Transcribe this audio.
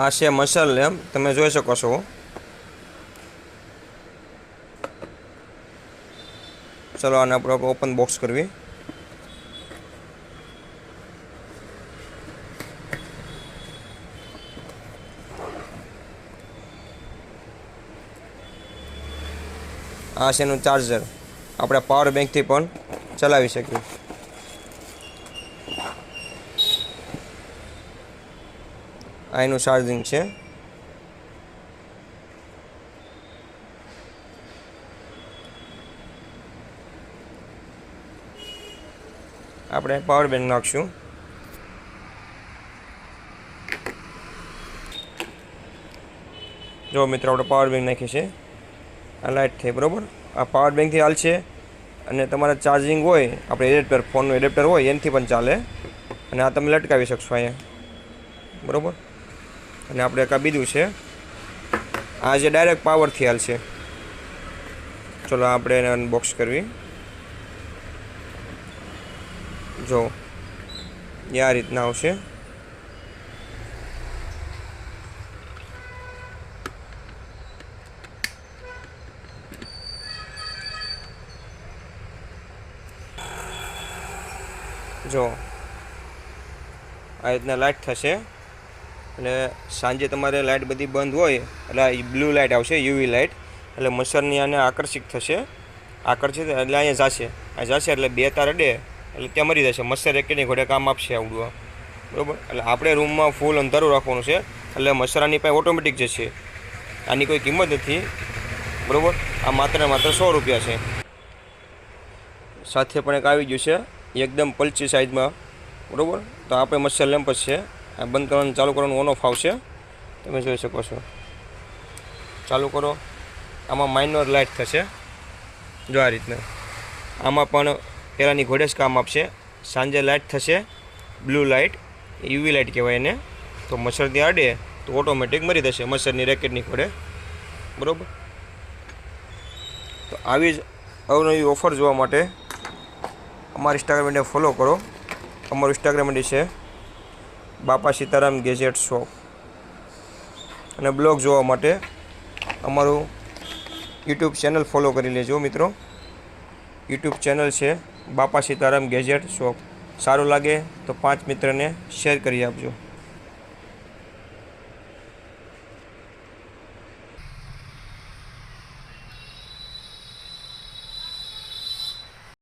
આ છે muscle lamp, તમે જોઈ શકો છો। ચલો આને આપણે ઓપન બોક્સ કરવી। આ છે એનું ચાર્જર, આપણે પાવર બેંકથી પણ ચલાવી શકીએ। આ એનું ચાર્જિંગ છે। આપણે પાવર બેંક નાખશું। જો મિત્રો આપણે પાવર બેંક નાખી છે, આ લાઇટ થઈ બરાબર। આ પાવર બેંકથી હાલશે અને તમારે ચાર્જિંગ હોય, આપણે એડેપ્ટર ફોનનું એડેપ્ટર હોય એનાથી પણ ચાલે। અને આ તમે લટકાવી શકશો અહીંયા બરાબર। અને આપણે એક આ બીજું છે, આ જે ડાયરેક્ટ પાવરથી હાલશે। ચલો આપણે એને અનબોક્સ કરવી। જો એ આ રીતના આવશે। જો આ રીતના લાઇટ થશે અને સાંજે તમારે લાઇટ બધી બંધ હોય એટલે બ્લુ લાઇટ આવશે, યુવી લાઇટ, એટલે મચ્છરની આને આકર્ષિત થશે। આકર્ષિત એટલે અહીંયા જશે, આ જશે એટલે બે તાર અડે એટલે ત્યાં મરી જશે। મચ્છર એકની ઘોડે કામ આપશે આવડું બરાબર। એટલે આપણે રૂમમાં ફૂલ અંધારું રાખવાનું છે, એટલે મચ્છર આની પાસે ઓટોમેટિક જશે। આની કોઈ કિંમત નથી બરાબર। આ માત્ર 100 રૂપિયા છે। સાથે પણ એક આવી ગયું છે એકદમ પલચી સાઇઝમાં બરાબર। તો આપણે મચ્છર લેમ્પ જ છે। આ બંધ કરવાનું ચાલુ કરવાનું ઓન ઓફ આવશે, તમે જોઈ શકો છો। ચાલુ કરો, આમાં માઇનર લાઇટ થશે, જો આ રીતના। આમાં પણ પહેલાંની ઘોડે જ કામ આપશે। સાંજે લાઇટ થશે બ્લુ લાઇટ, યુવી લાઇટ કહેવાય એને। તો મચ્છરથી અડે તો ઓટોમેટિક મરી જશે મચ્છરની રેકેટની ઘોડે બરાબર। તો આવી જ અવનવી ઓફર જોવા માટે અમારા ઇન્સ્ટાગ્રામ આઈડી ફોલો કરો। અમારું ઇન્સ્ટાગ્રામ આઈડી છે બાપા સીતારામ ગેજેટ શોપ। અને બ્લોગ જોવા માટે અમારું યુટ્યુબ ચેનલ ફોલો કરી લેજો મિત્રો। યુટ્યુબ ચેનલ છે બાપા સીતારામ ગેજેટ શોપ। સારું લાગે તો 5 મિત્રને શેર કરી આપજો।